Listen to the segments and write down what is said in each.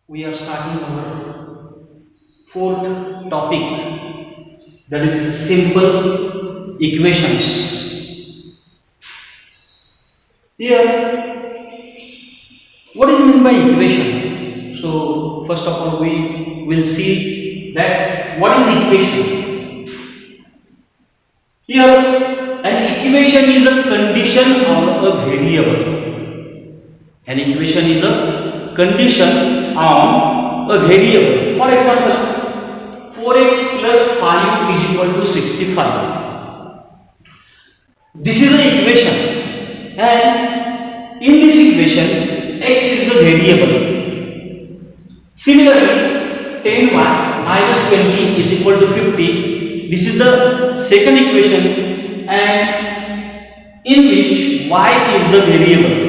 We are starting our fourth topic, that is simple equations. Here, what is meant by equation? So, first of all, we will see that what is equation. Here, an equation is a condition or a variable. An equation is a condition on a variable. For example, 4x plus 5 is equal to 65. This is the equation, and in this equation, x is the variable. Similarly, 10y minus 20 is equal to 50. This is the second equation, and in which y is the variable.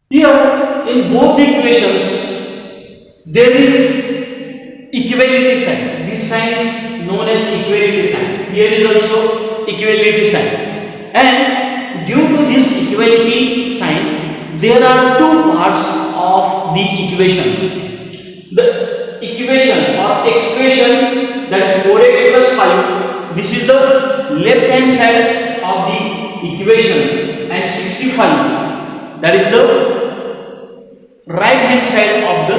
Here, in both the equations, there is equality sign. This sign is known as equality sign. Here is also equality sign. And due to this equality sign, there are two parts of the equation. The equation or expression, that is 4x plus 5, this is the left hand side of the equation, and 65, that is the right hand side of the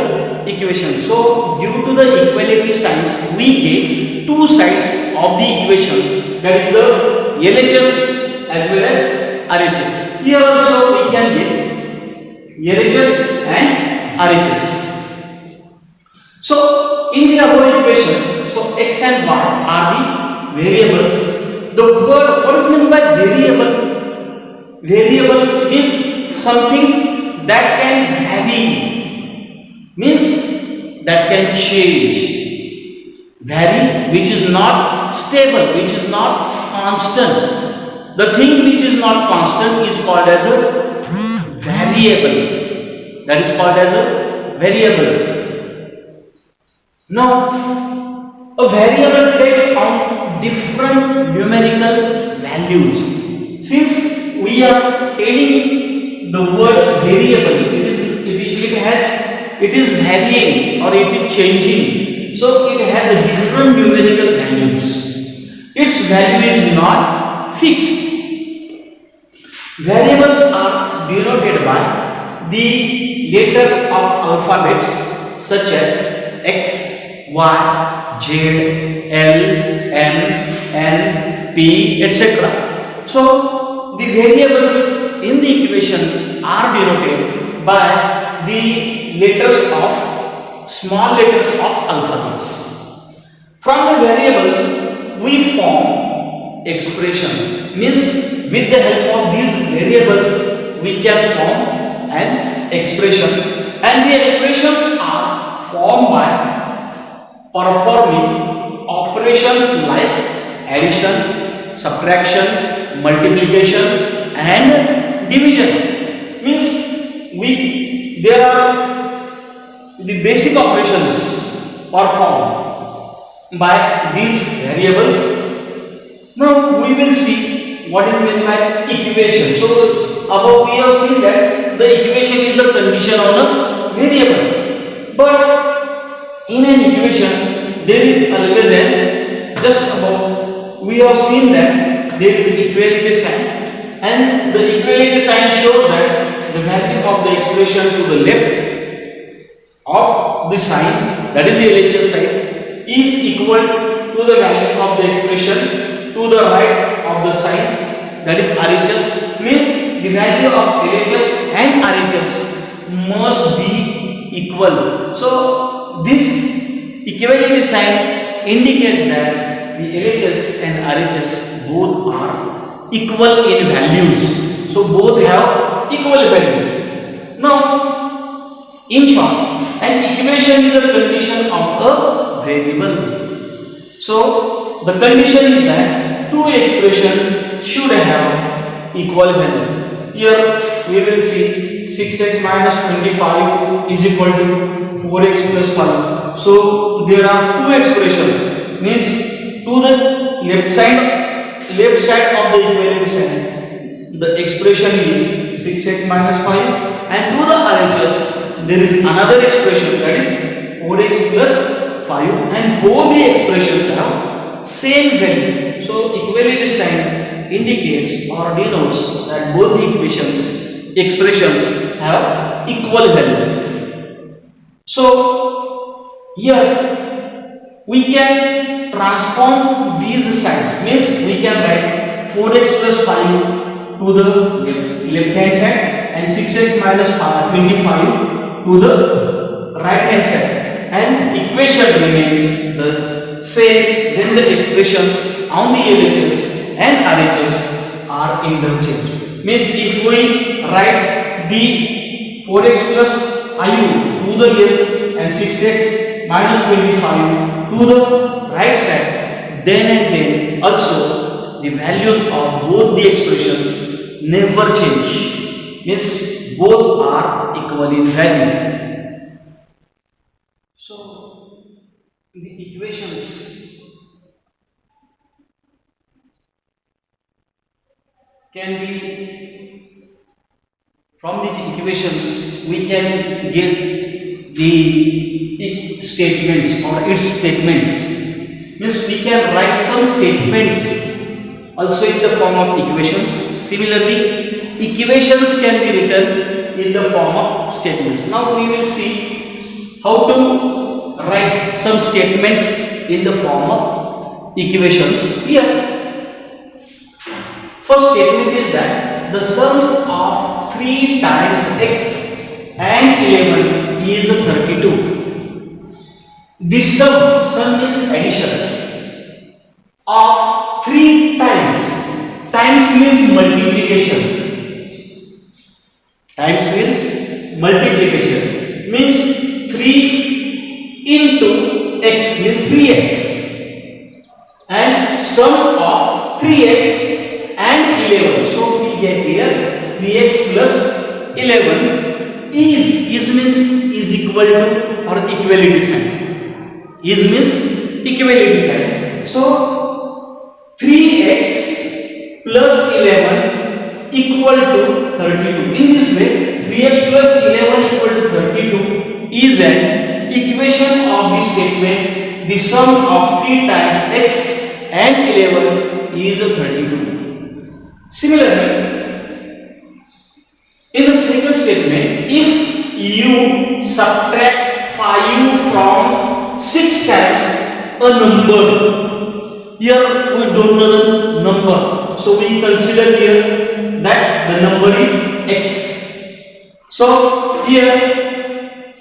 equation. So due to the equality signs, we get two sides of the equation, that is the LHS as well as RHS. Here also we can get LHS and RHS. So in the above equation, so x and y are the variables. The word, what is meant by variable? Variable is something that can vary, means that can change. Vary, which is not stable, which is not constant. The thing which is not constant is called as a variable. That is called as a variable. Now, a variable takes on different numerical values. Since we are taking the word variable, it is varying or it is changing, so it has a different numerical values. Its value is not fixed. Variables are denoted by the letters of alphabets such as x, y, z, l, m, n, p, etc. So the variables in the equation are denoted by the letters of small letters of alphabets. From the variables we form expressions, means with the help of these variables we can form an expression, and the expressions are formed by performing operations like addition, subtraction, multiplication and division. Means there are the basic operations performed by these variables. Now we will see what is meant by equation. So above we have seen that the equation is the condition on a variable, but in an equation there is always an, just above we have seen that there is equality sign, and the equality sign shows that the value of the expression to the left of the sign, that is the LHS sign, is equal to the value of the expression to the right of the sign, that is RHS. Means the value of LHS and RHS must be equal. So this equality sign indicates that the LHS and RHS both are equal in values. So both have equal values. Now, in short, an equation is a condition of a variable. So the condition is that two expressions should have equal value. Here we will see 6x minus 25 is equal to 4x plus 5. So there are two expressions, means to the left side of the equality sign, the expression is 6x minus 5, and to the RHS there is another expression, that is 4x plus 5, and both the expressions have same value. So equality sign indicates or denotes that both the expressions have equal value. So here we can transform these signs, means we can write 4x plus 5 to the left hand side and 6x minus 25 to the right hand side, and equation remains the same. Then the expressions on the LHS and RHS are interchanged. Means if we write the 4x plus iu to the left and 6x minus 25 to the right side, then and then also the values of both the expressions never change. Means both are equal in value. So the equations can be, from these equations we can get the statements or its statements. Means we can write some statements also in the form of equations. Similarly, equations can be written in the form of statements. Now we will see how to write some statements in the form of equations. Here, first statement is that the sum of 3 times x and 11 is 32. This sum is addition of 3 times. Times means multiplication. Times means multiplication. Means 3 into x means 3x. And sum of 3x and 11. So we get here 3x plus 11 is means is equal to or equality sign. Is means equality sign. So 3x plus 11 equal to 32. In this way, 3x plus 11 equal to 32 is an equation of this statement. The sum of 3 times x and 11 is 32. Similarly, in the second statement, if you subtract 5 from 6 times a number, here we don't know the number, so we consider here that the number is x. So here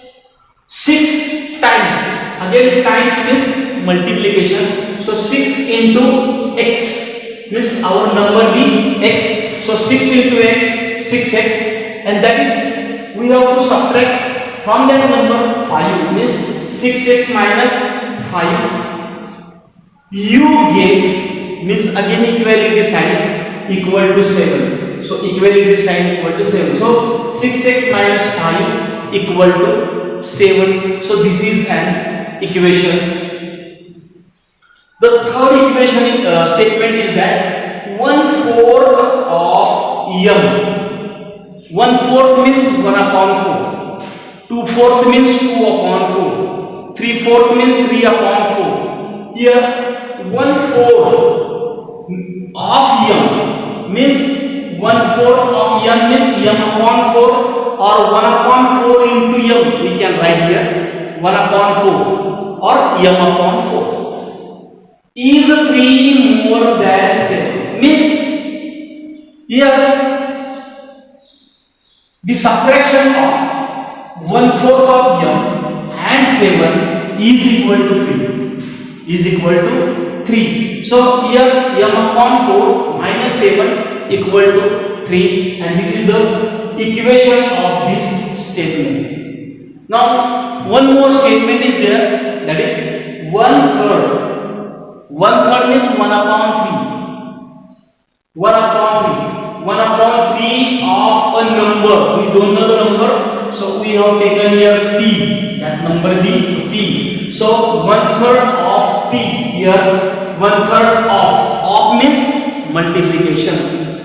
6 times, again times means multiplication, so 6 into x means our number be x, so 6 into x, 6x, and that is we have to subtract from that number 5, means 6x minus 5. You get means again equality sign equal to 7. So equality sign equal to 7. So 6x minus 5 equal to 7. So this is an equation. The third equation statement is that 1/4 of m. 1/4 means 1 upon 4. 2/4 means 2 upon 4. 3/4 means 3 upon 4. Here 1/4 of m means 1/4 of m means m upon 4 or 1 upon 4 into m. We can write here 1 upon 4 or m upon 4. Is 3 more than 7? Means here the subtraction of 1/4 of m and 7 is equal to 3. Is equal to 3. So here m upon 4 minus 7 equal to 3, and this is the equation of this statement. Now one more statement is there, that is 1/3. 1/3 means 1 upon 3. 1 upon 3. 1 upon 3 of a number. We don't know the number, so we have taken here p. That number be p. So 1/3 of p. Here 1/3 of means multiplication.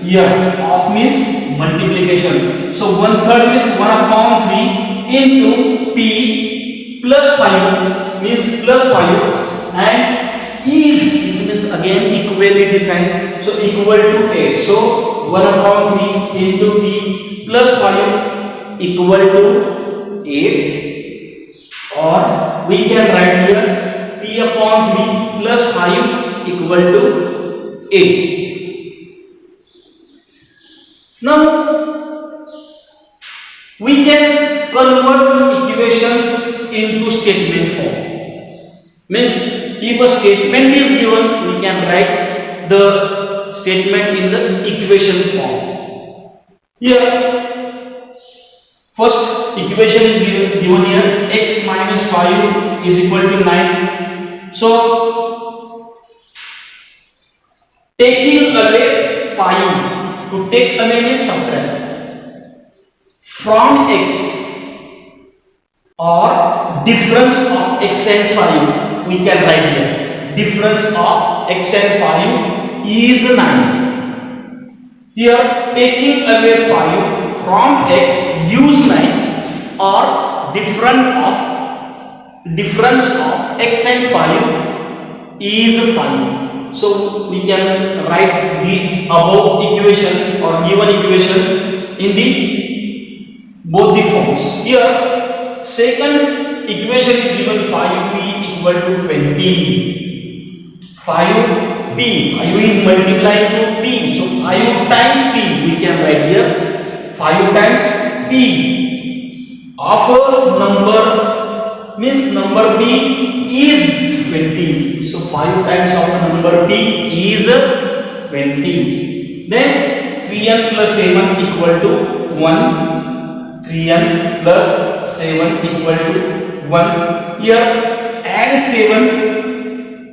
Here of means multiplication. So 1/3 means 1/3 into p plus 5 means plus 5 and is means again equality sign. So equal to 8. So 1/3 into p plus 5 equal to 8, or we can write here p/3 plus 5 equal to 8. Now we can convert equations into statement form. Means if a statement is given, we can write the statement in the equation form. Here first equation is given here, x minus 5 is equal to 9. So taking away 5, to take away means subtract from x, or difference of x and 5, we can write here difference of x and 5 is 9. Here taking away 5 from x use 9, or difference of x and 5 is 5. So we can write the above equation or given equation in the both the forms. Here second equation is given 5p equal to 20. 5p, 5 is multiplied to p, so 5 times p we can write here 5 times p of a number means number p is 20. So 5 times of the number p is 20. Then 3n plus 7 equal to 1. 3n plus 7 equal to 1. Here add 7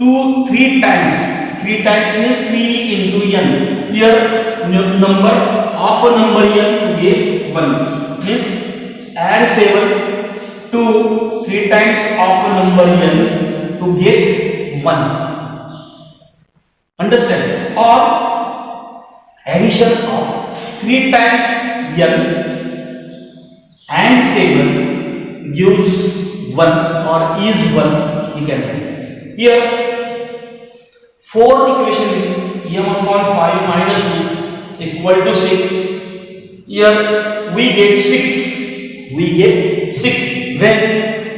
to 3 times. 3 times means 3 into n. Here number of a number n to get 1. Means add 7 to 3 times of a number n to get 1. Understand? Or addition of 3 times n and 7 gives 1 or is 1, we can write. Here fourth equation is m upon 5 minus 2 equal to 6. Here we get 6. We get 6 when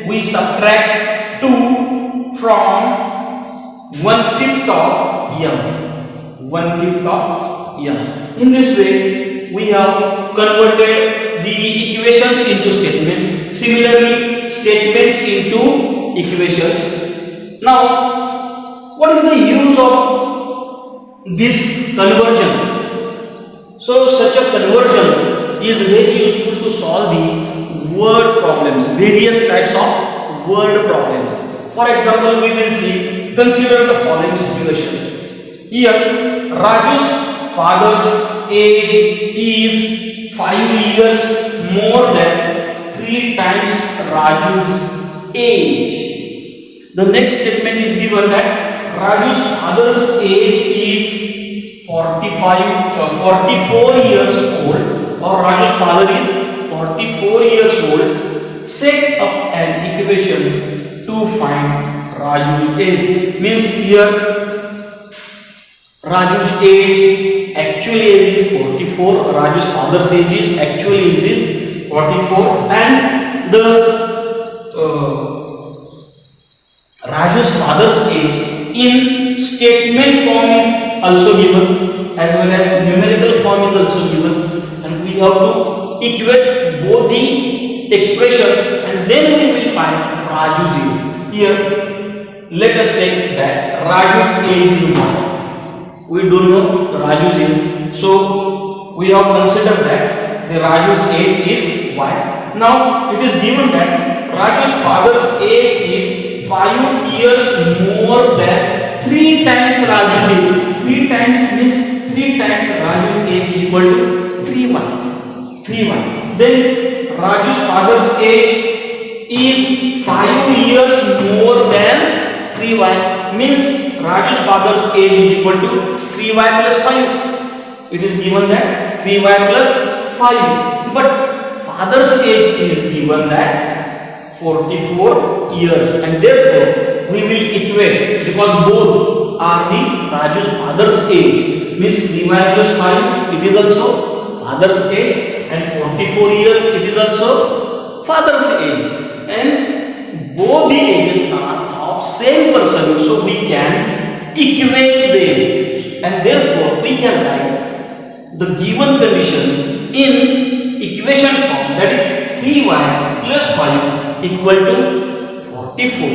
we subtract 2 from 1/5 of m. 1/5 of m. In this way we have converted the equations into statement. Similarly, statements into equations. Now, what is the use of this conversion? So, such a conversion is very useful to solve the word problems, various types of word problems. For example, we will see, consider the following situation. Here, Raju's father's age is 5 years more than 3 times Raju's age. The next statement is given that Raju's father's age is 44 years old, or Raju's father is 44 years old. Set up an equation to find Raju's age. Means here Raju's age, actual age is 44. Raju's father's age is actual age is 44, and the Raju's father's age in statement form is also given, as well as numerical form is also given, and we have to equate both the expressions and then we will find Raju's age. Here let us take that Raju's age is 1. We don't know Raju's age, so we have considered that the Raju's age is y. Now it is given that Raju's father's age is 5 years more than 3 times Raju's age. 3 times means 3 times Raju's age is equal to 3y. Then Raju's father's age is 5 years more than 3y, means Raju's father's age is equal to 3y plus 5. It is given that 3y plus 5, but father's age is given that 44 years, and therefore we will equate, because both are the Raju's father's age, means 3y plus 5 it is also father's age, and 44 years it is also father's age, and both the ages are of same person, so we can equate them, and therefore we can write the given condition in equation form, that is 3y plus 5 equal to 44.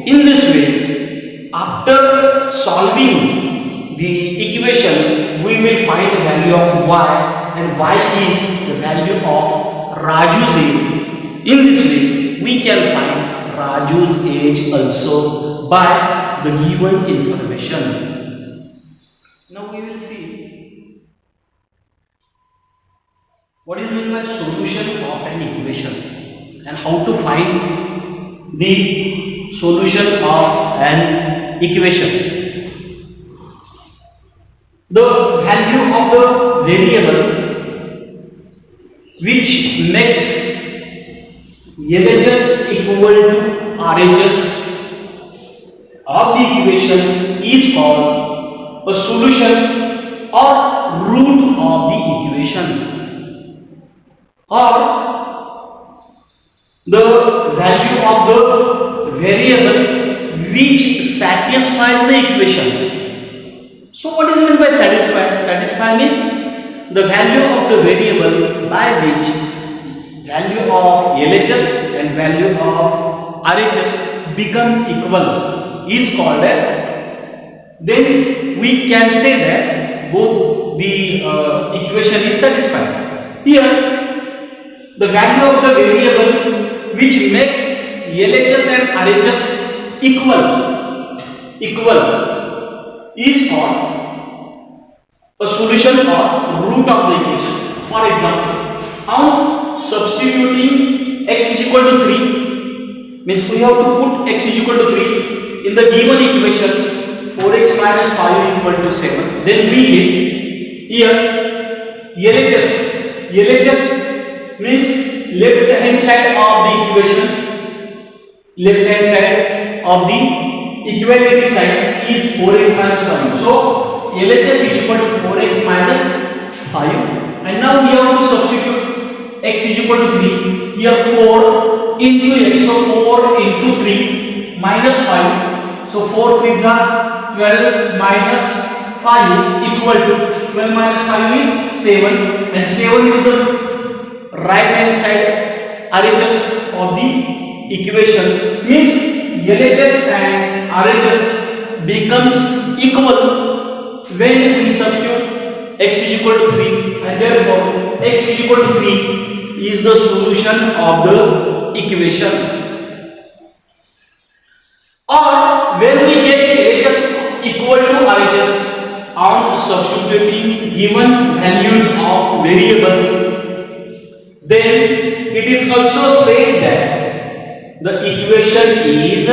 In this way, after solving the equation, we will find the value of y, and y is the value of Raju's age. In this way, we can find Raju's age also by the given information. Now we will see what is meant by solution of an equation and how to find the solution of an equation. The value of the variable which makes LHS equal to RHS of the equation is called a solution or root of the equation, or the value of the variable which satisfies the equation. So what is meant by satisfy? Satisfy means the value of the variable by which value of LHS and value of RHS become equal is called as, then we can say that both the equation is satisfied. Here the value of the variable which makes LHS and RHS equal is called a solution or root of the equation. For example, how substituting x is equal to 3 means we have to put x is equal to 3 in the given equation, 4x minus 5 equal to 7. Then we get here LHS means left hand side of the equation, left hand side of the equality side is 4x minus 5. So LHS is equal to 4x minus 5, and now we have to substitute x is equal to 3. Here 4 into x, so 4 into 3 minus 5. So 4 3s are 12 minus 5 equal to 12 minus 5 is 7, and 7 is the right hand side RHS of the equation, means LHS and RHS becomes equal when we substitute x is equal to 3, and therefore x is equal to 3 is the solution of the equation. Or when we get LHS equal to RHS on substituting given values of variables, then it is also said that the equation is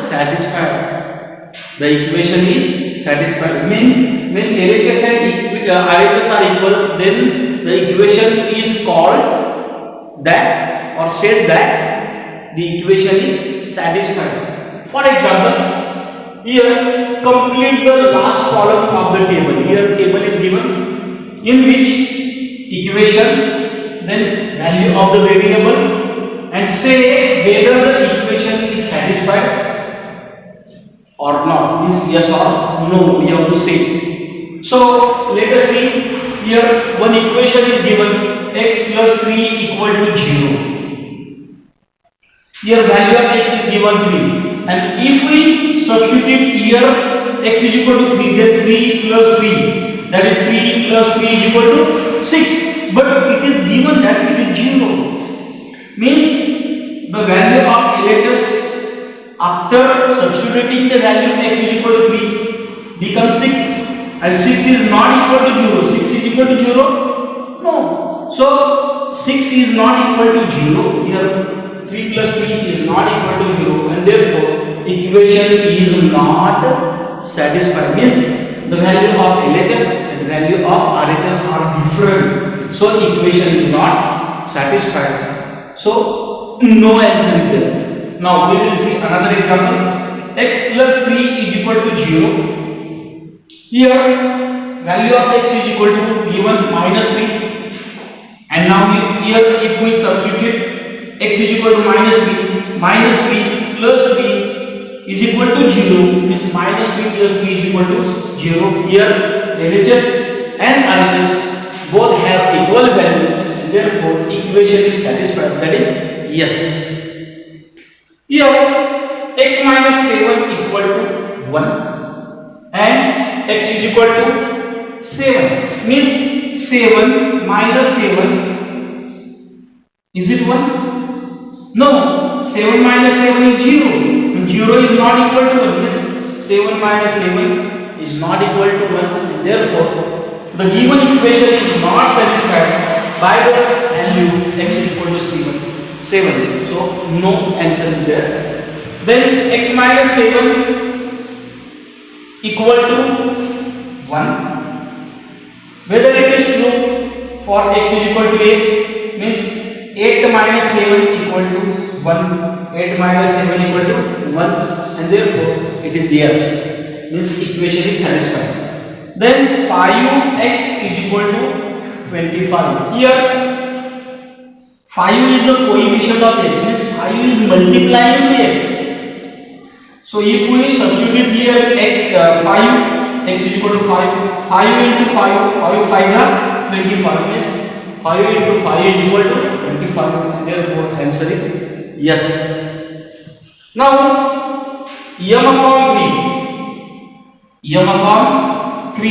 satisfied. The equation is satisfied means when LHS and RHS are equal, then the equation is called that or said that the equation is satisfied. For example, here complete the last column of the table. Here table is given in which equation, then value of the variable, and say whether the equation is satisfied or not. Means yes or no, we have to say. So let us see. Here one equation is given, x plus 3 equal to 0. Here value of x is given 3. And if we substitute here x is equal to 3, then 3 plus 3, that is 3 plus 3 is equal to 6. But it is given that it is 0. Means the value of LHS after substituting the value of x is equal to 3 becomes 6, and 6 is not equal to 0. 6 is equal to 0? No. So 6 is not equal to 0. Here 3 plus 3 is not equal to 0, and therefore equation is not satisfied. Means the value of LHS and value of RHS are different. So equation is not satisfied. So no answer is there. Now we will see another example. X plus 3 is equal to 0. Here value of x is equal to given minus 3. And now here if we substitute x is equal to minus 3 plus 3 is equal to 0, means minus 3 plus 3 is equal to 0. Here LHS and RHS both have equal value, and therefore equation is satisfied, that is yes. Here x minus 7 equal to 1 and x is equal to 7, means 7 minus 7, is it 1? No, 7 minus 7 is 0. 0 is not equal to 1. Yes, 7 minus 7 is not equal to 1, and therefore the given equation is not satisfied by the value x is equal to 7. So no answer is there. Then x minus 7 equal to 1. Whether it is true for x is equal to 8, means 8 minus 7 equal to 1. 8 minus 7 equal to 1, and therefore it is yes, means equation is satisfied. Then 5x is equal to 25. Here 5 is the coefficient of x, means 5 is multiplying to x. So if we substitute here x 5, x is equal to 5 into 5 5 are 25, means 5 into 5 is equal to 25, and therefore answer is yes. Now m upon 3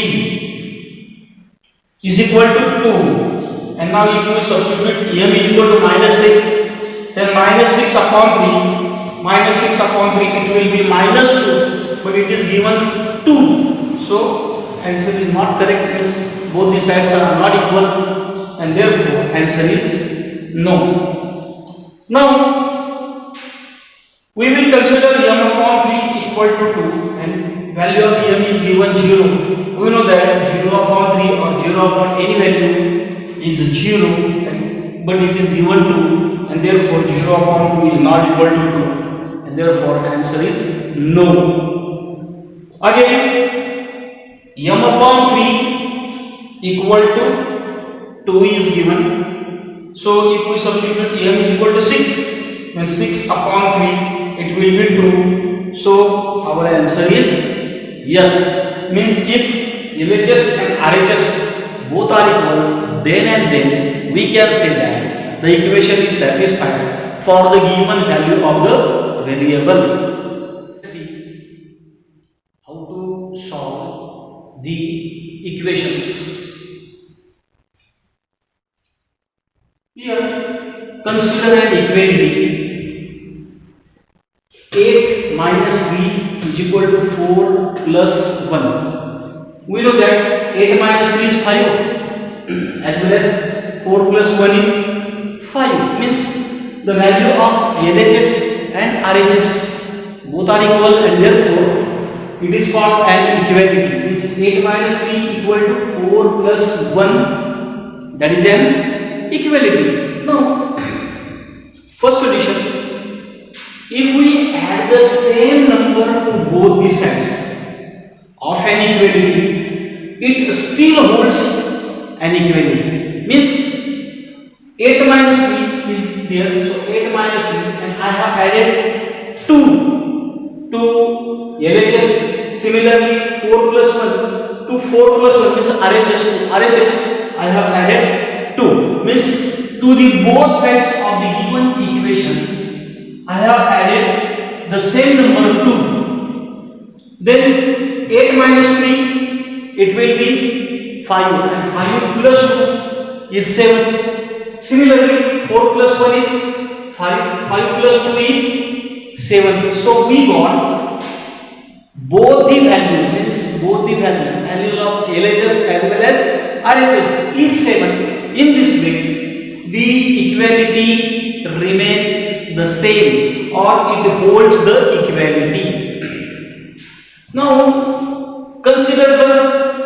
is equal to 2, and now if we substitute m is equal to minus 6, then minus 6 upon 3 it will be minus 2, but it is given 2, so answer is not correct, means both the sides are not equal, and therefore answer is no. Now we will consider m upon 3 equal to 2, and value of m is given 0. We know that 0 upon 3 or 0 upon any value is 0, but it is given 2, and therefore 0 upon 2 is not equal to 2, and therefore answer is no. Again m upon 3 equal to 2 is given. So if we substitute m is equal to 6, then 6 upon 3 it will be 2. So our answer is yes, means if LHS and RHS both are equal, then and then we can say that the equation is satisfied for the given value of the variable. See how to solve the equations. Here consider an equality. 8 minus 3 is equal to 4 plus 1. We know that 8 minus 3 is 5, as well as 4 plus 1 is 5, means the value of LHS and RHS both are equal, and therefore it is called an equality. Means 8 minus 3 equal to 4 plus 1, that is an equality. Now first condition, if we add the same number to both the sides of an equality, it still holds an equality. Means 8 minus 3 is there, so 8 minus 3, and I have added 2 to LHS. Similarly 4 plus 1 to 4 plus 1 means RHS. To RHS I have added 2, means to the both sides of the given equation I have added the same number 2. Then 8 minus 3 it will be 5, and 5 plus 2 is 7. Similarly 4 plus 1 is 5, 5 plus 2 is 7. So we got both the values, means both the values of LHS as well as RHS is 7. In this way the equality remains the same, or it holds the equality. Now consider the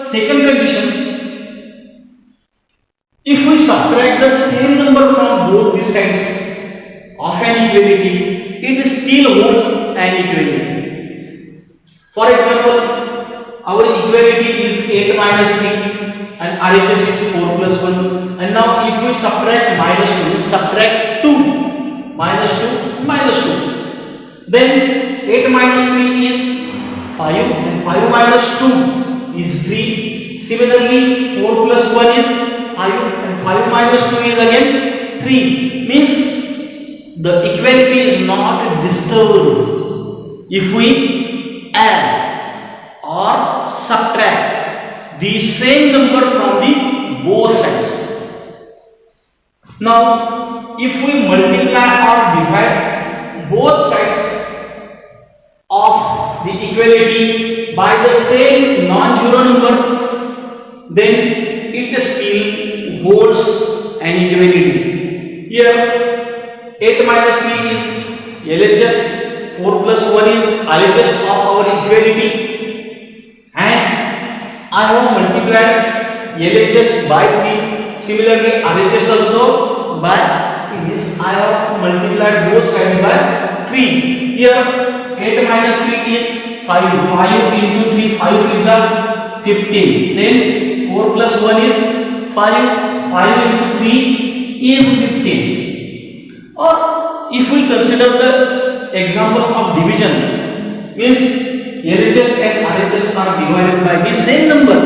second condition. If we subtract the same number from both the sides of an equality, it still holds an equality. For example, our equality is 8 minus 3 and RHS is 4 plus 1. And now if we subtract minus 2, we subtract 2, minus 2, minus 2. Then 8 minus 3 is 5 and 5 minus 2 is 3. Similarly, 4 plus 1 is 5 and 5 minus 2 is again 3. Means the equality is not disturbed if we add or subtract the same number from the both sides. Now, if we multiply or divide both sides of the equality by the same non-zero number, then it still holds an equality. Here 8 minus 3 is LHS, 4 plus 1 is RHS of our equality, and I have multiplied LHS by 3. Similarly, RHS also by, means I have multiplied both sides by 3. Here 8 minus 3 is 5. 5 into 3, 5 3s are 15. Then 4 plus 1 is 5. 5 into 3 is 15. Or if we consider the example of division, means LHS and RHS are divided by the same number,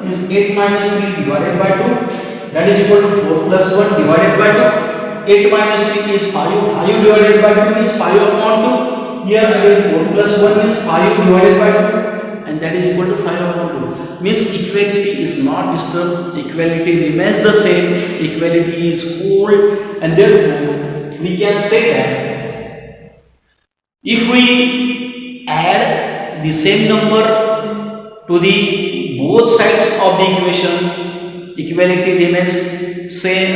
means 8 minus 3 divided by 2, that is equal to 4 plus 1 divided by 2. 8 minus 3 is 5. 5 divided by 2 is 5 upon 2. Here again 4 plus 1 is 5 divided by 2, and that is equal to 5 upon 2. Means equality is not disturbed, equality remains the same, equality is whole, and therefore we can say that if we add the same number to the both sides of the equation, equality remains same,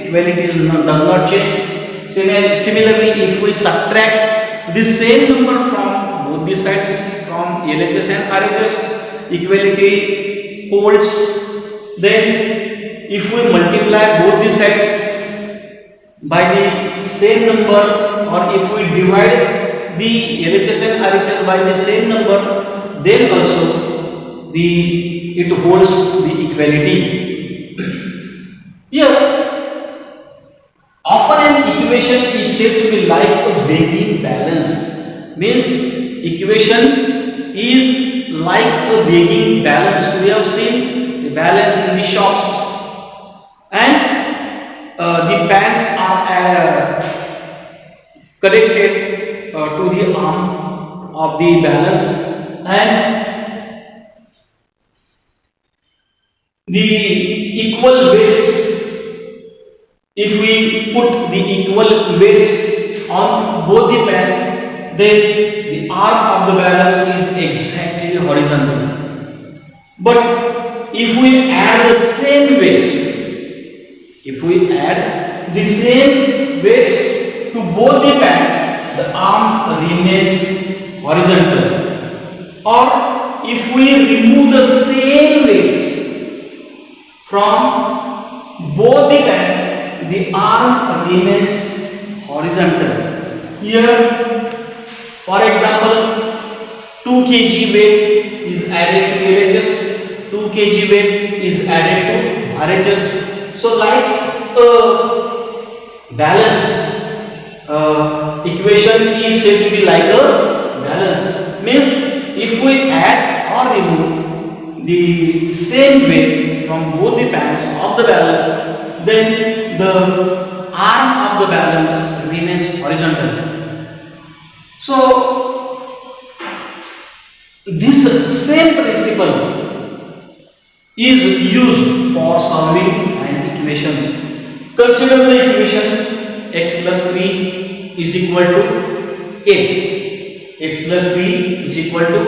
equality does not change. Similarly, if we subtract the same number from both the sides, from LHS and RHS, equality holds. Then if we multiply both the sides by the same number, or if we divide the LHS and RHS by the same number, then also it holds the equality. Here, often an equation is said to be like a weighing balance. Means equation is like a weighing balance. We have seen the balance in the shops, and the pans are connected to the arm of the balance, and the equal weights, if we put the equal weights on both the pans, then the arm of the balance is exactly horizontal. But if we add the same weights, if we add the same weights to both the pans, the arm remains horizontal. Or if we remove the same weights from both the pans, the arm remains horizontal. Here, for example, 2 kg weight is added to LHS, 2 kg weight is added to RHS. So like a balance equation is said to be like a balance. Means if we add or remove the same weight from both the pans of the balance, then the arm of the balance remains horizontal. So this same principle is used for solving an equation. Consider the equation x plus 3 is equal to 8. X plus 3 is equal to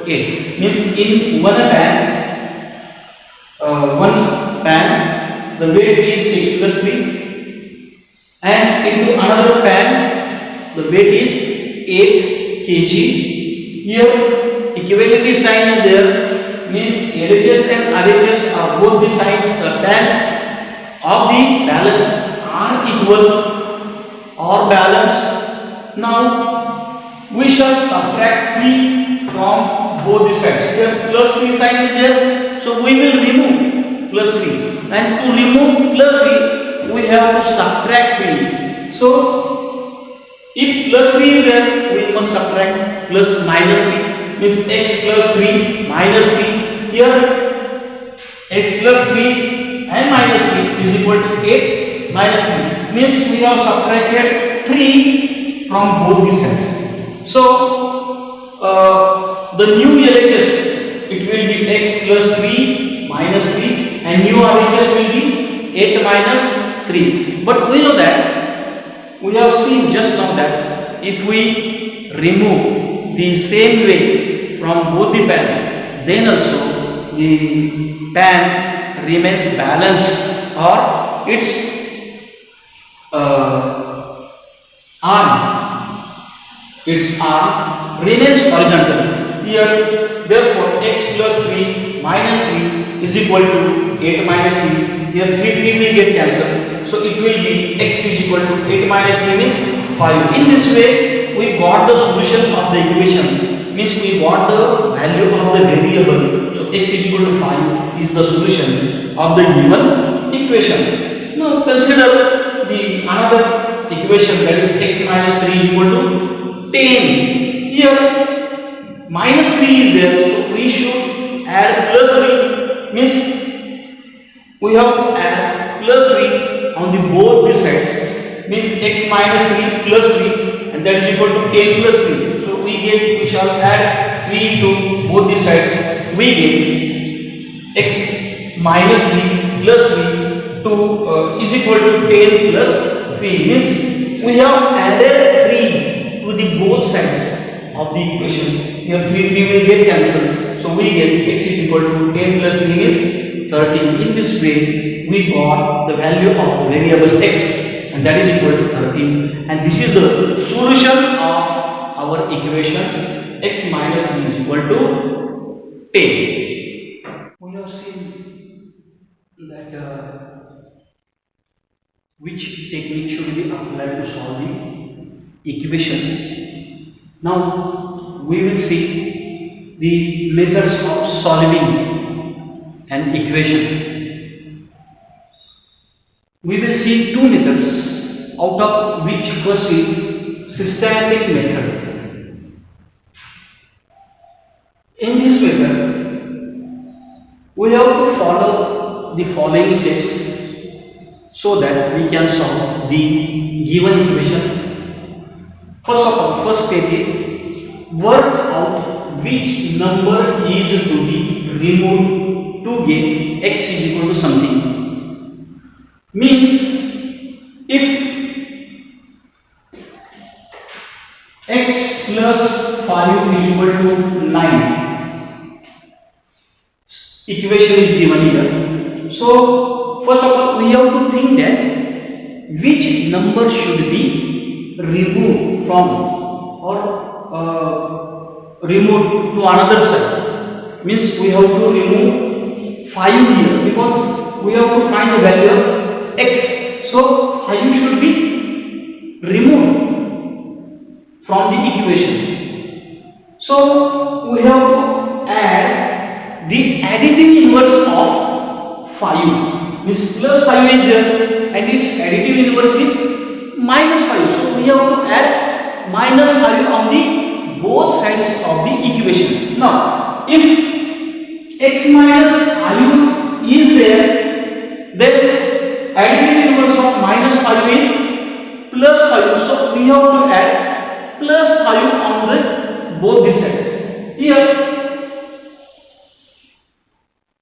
8. Means in one pan the weight is x plus 3, and into another pan the weight is 8 kg. Here equality sign is there, means LHS and RHS are both the sides, the pans, of the balance are equal or balanced. Now we shall subtract 3 from both the sides. Here plus 3 sign is there, so we will remove plus 3, and to remove plus 3 we have to subtract 3. So if plus 3 is there, we must subtract plus minus 3, means x plus 3 minus 3. Here x plus 3 and minus 3 is equal to 8 minus 3, means we have subtracted 3 from both the sides. So the new LHS, it will be x plus 3 minus 3, and new RHS will be 8 minus 3. But we know that, we have seen just now that if we remove the same way from both the pans, then also the pan remains balanced, or its arm remains horizontal. Here therefore x plus 3 minus 3 is equal to 8 minus 3. Here 3 will get cancelled, so it will be x is equal to 8 minus 3 means 5. In this way we got the solution of the equation, means we got the value of the variable. So x is equal to 5 is the solution of the given equation. Now consider the another equation, that is x minus 3 is equal to 10. Here minus 3 is there, so we should add plus 3, means we have to add plus 3 on the both the sides, means x minus 3 plus 3, and that is equal to 10 plus 3. So we shall add 3 to both the sides. We get x minus 3 plus 3 is equal to 10 plus 3, means we have added 3 to the both sides of the equation. Here 3 will get cancelled, so we get x is equal to 10 plus 3 is 13. In this way we got the value of the variable x, and that is equal to 13, and this is the solution of our equation x minus 3 is equal to 10. We have seen that which technique should be applied to solve the equation. Now we will see the methods of solving an equation. We will see two methods, out of which first is systematic method. In this method, we have to follow the following steps so that we can solve the given equation. First of all, first step is work out which number is to be removed to get x is equal to something. Means if x plus 5 is equal to 9, equation is given here. So first of all we have to think that which number should be removed from or removed to another side. Means we have to remove 5 here, because we have to find the value of x. So 5 should be removed from the equation. So we have to add the additive inverse of 5. Means plus 5 is there and its additive inverse is minus 5. So we have to add minus 5 on the both sides of the equation. Now if x minus 5 is there, then additive inverse of minus 5 is plus 5. So we have to add plus 5 on the both the sides. Here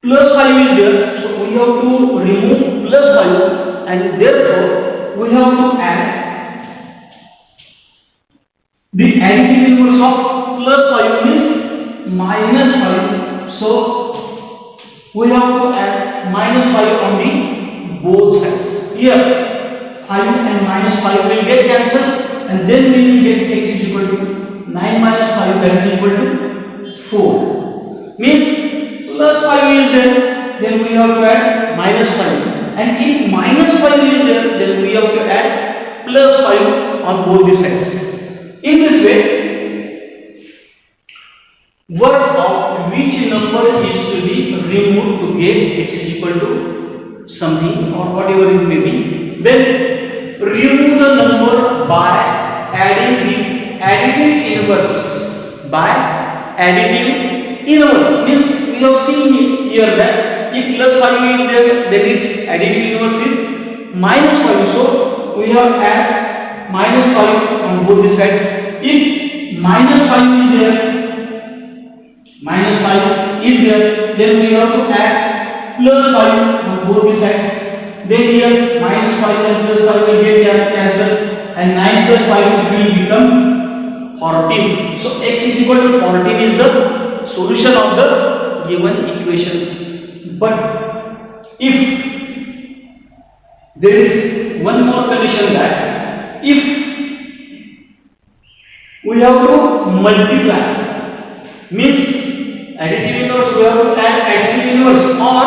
plus 5 is there, so we have to remove plus 5, and therefore we have to add the additive inverse of plus 5 is minus 5. So we have to add minus 5 on the both sides. Here 5 and minus 5 will get cancelled, and then we will get x is equal to 9 minus 5, that is equal to 4. Means plus 5 is there, then we have to add minus 5. and if minus 5 is there, then we have to add plus 5 on both the sides. In this way, work out which number is to be removed to get x is equal to something or whatever it may be. Then remove the number by adding the additive inverse. By additive inverse means we have seen here that if plus 5 is there, then its additive inverse is minus 5. So we have add minus 5 on both the sides. If minus 5 is there, then we have to add plus 5 on both the sides. Then here minus 5 and plus 5 will get cancelled, and 9 plus 5 will become 14. So x is equal to 14 is the solution of the given equation. But if there is one more condition, that if we have to multiply, means additive inverse, we have to add additive inverse, or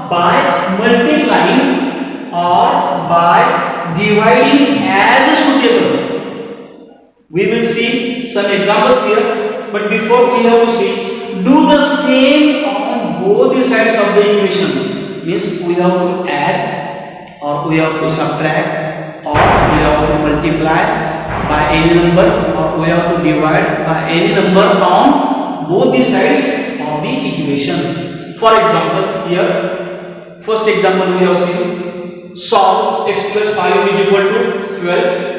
by multiplying or by dividing as suitable. We will see some examples here, but before we have to see, do the same on both the sides of the equation. Means we have to add, or we have to subtract, or we have to multiply by any number, or we have to divide by any number on both the sides of the equation. For example, here first example we have seen, solve x plus 5 is equal to 12.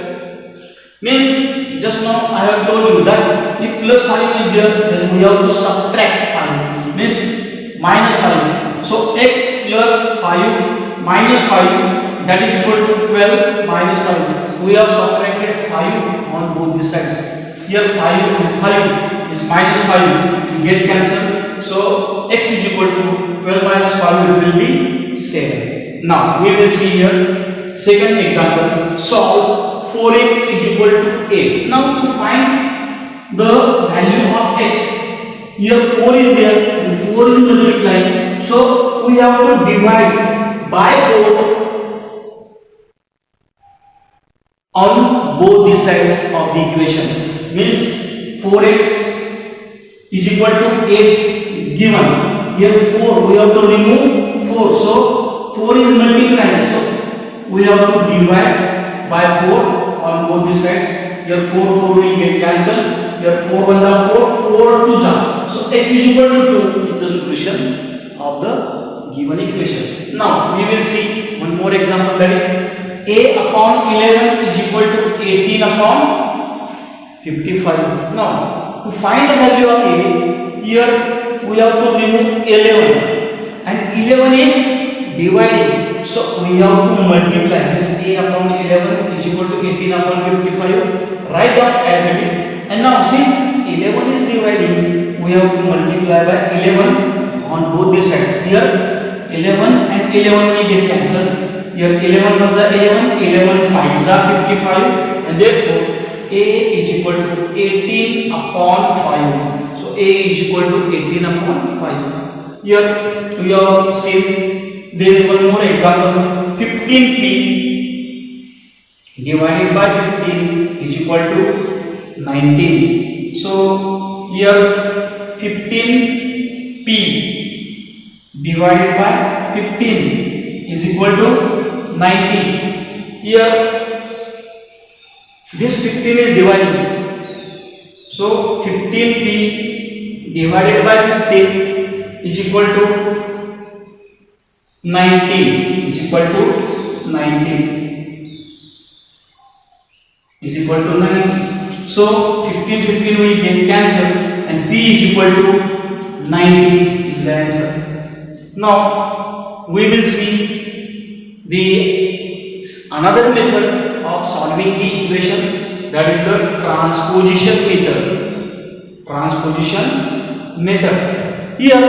Means just now I have told you that if plus 5 is there, then we have to subtract 5, means minus 5. So x plus 5 minus 5, that is equal to 12 minus 5. We have subtracted 5 on both the sides. Here 5 and 5 is minus 5 to get cancelled. So x is equal to 12 minus 5, it will be 7. Now we will see here second example, solve 4x is equal to 8. Now to find the value of x, here 4 is there and 4 is multiplying, so we have to divide by 4 on both the sides of the equation. Means 4x is equal to 8 given. Here 4, we have to remove 4, so 4 is multiplying, so we have to divide by 4 on both the sides. Here 4 will get cancelled. Here 4 1 are 4 2 are. So x is equal to 2 is the solution of the given equation. Now we will see one more example, that is a upon 11 is equal to 18 upon 55. Now to find the value of a, here we have to remove 11, and 11 is dividing, so we have to multiply. Means a upon 11 is equal to 18 upon 55. Write down as it is. And now since 11 is dividing, we have to multiply by 11 on both the sides. Here 11 and 11 will get cancelled. Here 11 comes are 11, 11 5s are 55, and therefore a is equal to 18 upon 5. So a is equal to 18 upon 5. Here we have seen there is one more example, 15p divided by 15 is equal to 19. So here 15p divided by 15 is equal to 19. Here this 15 is dividing, so 15p divided by 15 is equal to 19 is equal to 19 is equal to 19. So 15 will get cancelled, and p is equal to 90 is the answer. Now we will see another method of solving the equation, that is the transposition method. Here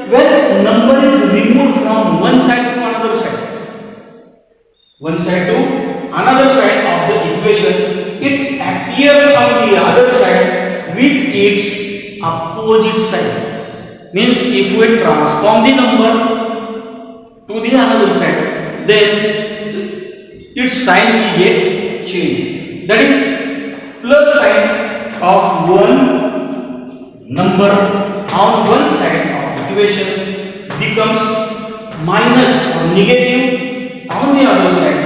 when number is removed from one side to another side of the equation, it appears on the other side with its opposite side. Means if we transform the number to the another side, then its sign will get changed. That is, plus sign of one number on one side of equation becomes minus or negative on the other side,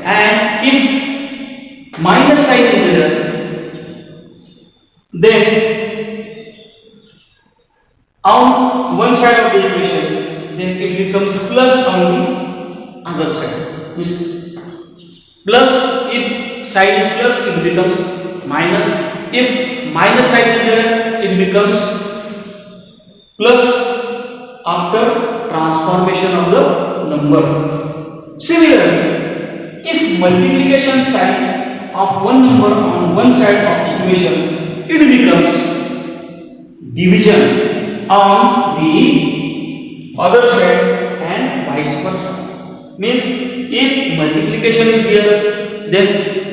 and if minus sign is there, then on one side of the equation, then it becomes plus on the other side. Means plus, if side is plus, it becomes minus. If minus side is there, it becomes plus after transformation of the number. Similarly, if multiplication sign of one number on one side of equation, it becomes division on the other side and vice versa. Means if multiplication is there, then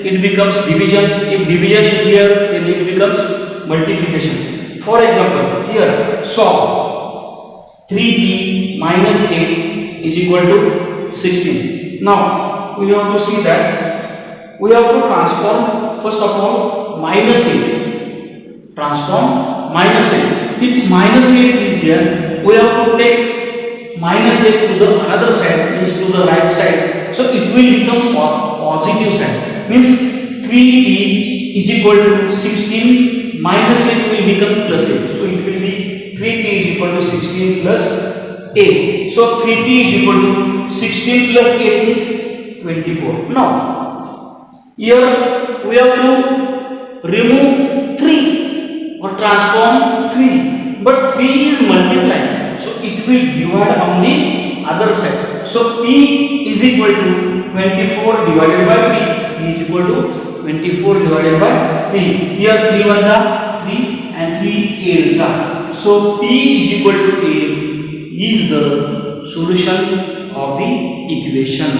it becomes division. If division is there, then it becomes multiplication. For example, here solve 3p minus 8 is equal to 16. Now we have to see that we have to transform first of all minus 8. Transform minus 8. If minus 8 is there, we have to take minus 8 to the other side, means to the right side. So it will become positive side. Means 3p is equal to 16 minus 8 will become plus 8. So it will be 3p is equal to 16 plus 8. So 3p is equal to 16 plus 8 is 24. Now here we have to remove 3 or transform 3, but 3 is multiplied, so it will divide on the other side. So p is equal to 24 divided by 3. P is equal to 24 divided by 3. Here 3 ones are 3 and 3 8s are. So p is equal to 8 is the solution of the equation.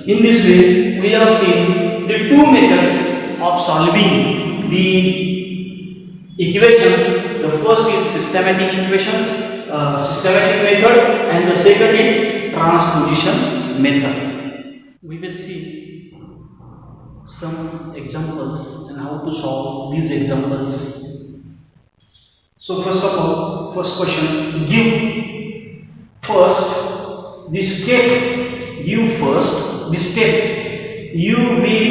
In this way, we have seen the two methods of solving the equation. The first is systematic equation, systematic method, and the second is transposition method. We will see some examples and how to solve these examples. So first of all, first question, give first the step, give first the step you will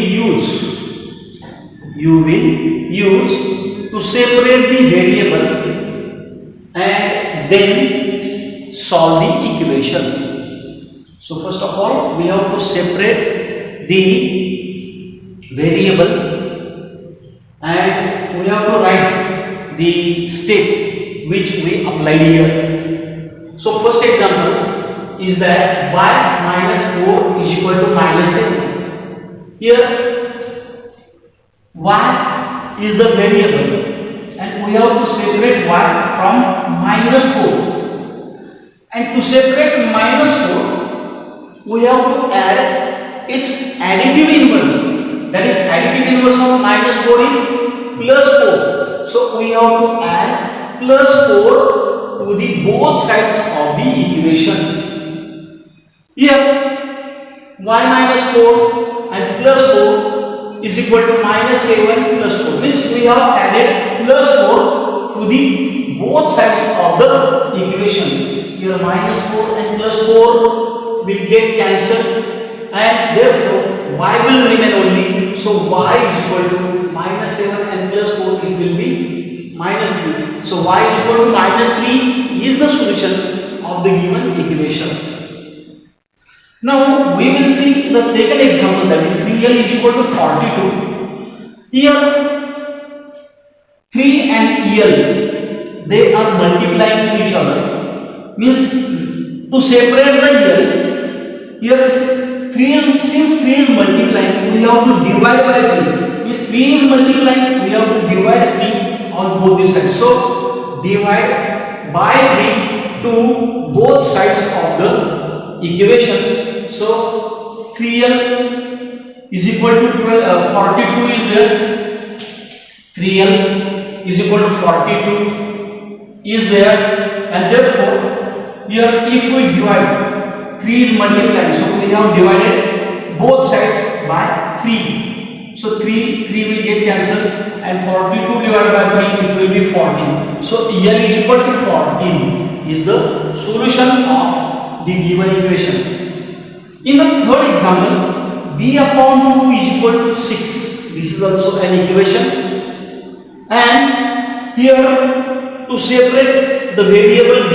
use to separate the variable and then solve the equation. So first of all, we have to separate the variable and we have to write the step which we applied here. So first example is that y minus 4 is equal to minus 7. Here y is the variable and we have to separate y from minus 4. And to separate minus 4, we have to add its additive inverse. That is, additive inverse of minus 4 is plus 4. So we have to add plus 4 to the both sides of the equation. Here y minus 4 and plus 4 is equal to minus 7 plus 4. Means we have added plus 4 to the both sides of the equation. Here minus 4 and plus 4 will get cancelled and therefore y will remain only. So y is equal to minus 7 and plus 4, it will be minus 3. So y is equal to minus 3 is the solution of the given equation. Now we will see the second example, that is 3l is equal to 42. Here 3 and el, they are multiplying to each other. Means to separate the el, here 3 is, since 3 is multiplying, we have to divide by 3. Means 3 is multiplying, we have to divide 3 on both the sides. So divide by 3 to both sides of the equation. So 3l is equal to 42 is there. 3l is equal to 42 is there, and therefore here if we divide 3 is multiplying, so we have divided both sides by 3. So 3 will get cancelled, and 42 divided by 3, it will be 14. So n is equal to 14 is the solution of the given equation. In the third example, b upon 2 is equal to 6. This is also an equation, and here to separate the variable b,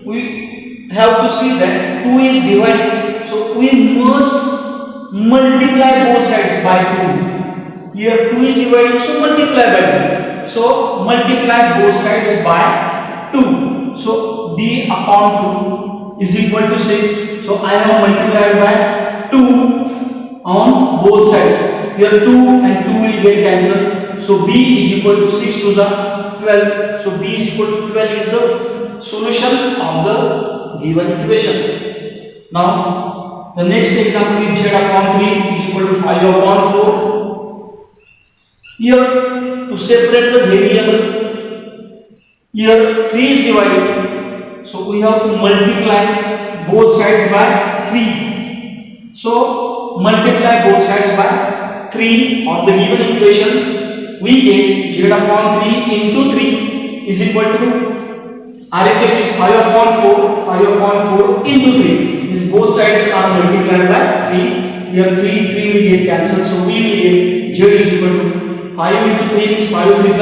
we have to see that 2 is divided, so we must multiply both sides by 2. Here 2 is divided, so multiply by 2. So multiply both sides by 2. So b upon 2 is equal to 6. So I have multiplied by 2 on both sides. Here 2 and 2 will get cancelled. So b is equal to 6 to the 12. So b is equal to 12 is the solution of the given equation. Now the next example is z upon 3 is equal to 5 upon 4. Here to separate the variable, here 3 is divided, so we have to multiply both sides by 3. So multiply both sides by 3 on the given equation. We get z upon 3 into 3 is equal to RHS is 5 upon 4, 5 upon 4 into 3. These both sides are multiplied by 3. Here 3 will get cancelled, so we will get z is equal to 5 into 3 is 5 3 is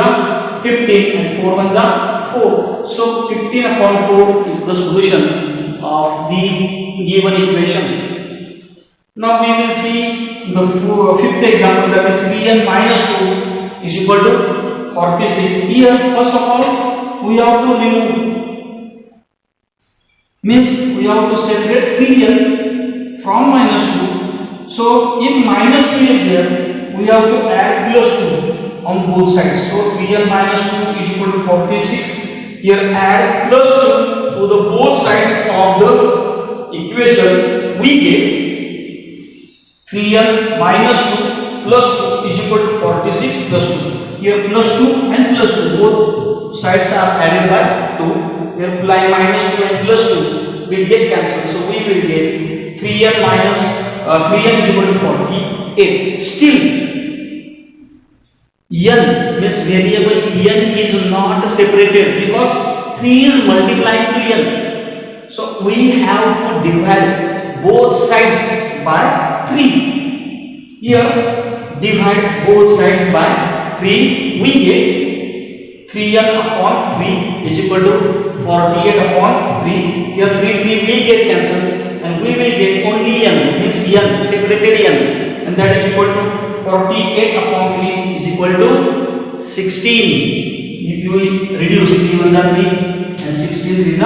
15 and 4 1 is 4. So 15 upon 4 is the solution of the given equation. Now we will see the fifth example, that is 3n minus 2 is equal to 46. Here first of all we have to remove, means we have to separate 3n from minus 2. So if minus 2 is there, we have to add plus 2 on both sides. So 3n minus 2 is equal to 46. Here add plus 2 to the both sides of the equation. We get 3n minus 2 plus 2 is equal to 46 plus 2. Here plus 2 and plus 2 both sides are added by 2. Here minus 2 and plus 2 will get cancelled. So we will get 3n minus 3n is equal to 48. Still n means variable n is not separated because 3 is multiplying to n. So we have to divide both sides by 3. Here divide both sides by 3. We get 3n upon 3 is equal to 48 upon 3. Here 3 will get cancelled and we will get only n, means n, separated n, and that is equal to 48 upon 3 is equal to 16. If you will reduce 3 1 is 3 and 16 3 is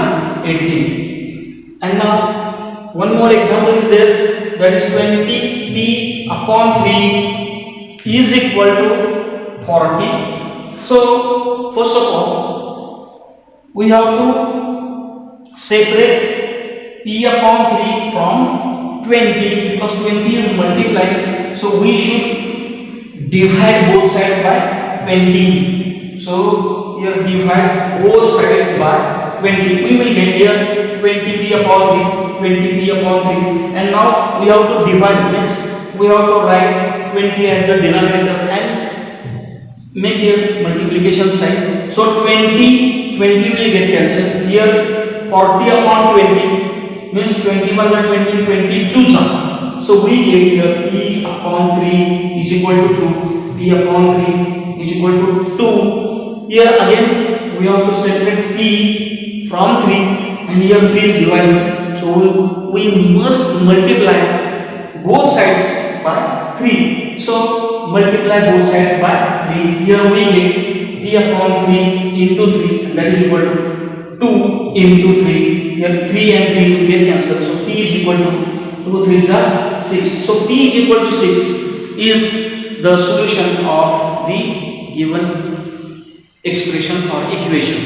18. And now one more example is there, that is 20p upon 3 is equal to 40. So first of all we have to separate p upon 3 from 20 because 20 is multiplying. So we should divide both sides by 20. So here divide both sides by 20. We will get here 20p upon 3, 20p upon 3. And now we have to divide this. We have to write 20 at the denominator and make here multiplication sign. So 20 will get cancelled. Here 40 upon 20 means 21 are 20, 22 are. So we get here p upon 3 is equal to 2. P upon 3 is equal to 2. Here again we have to separate p from 3 and here 3 is divided. So we must multiply both sides by 3. So multiply both sides by 3. Here we get p upon 3 into 3 and that is equal to 2 into 3. Here 3 and 3 will get cancelled. So p is equal to 2 3 are 6. So p is equal to 6 is the solution of the given expression or equation.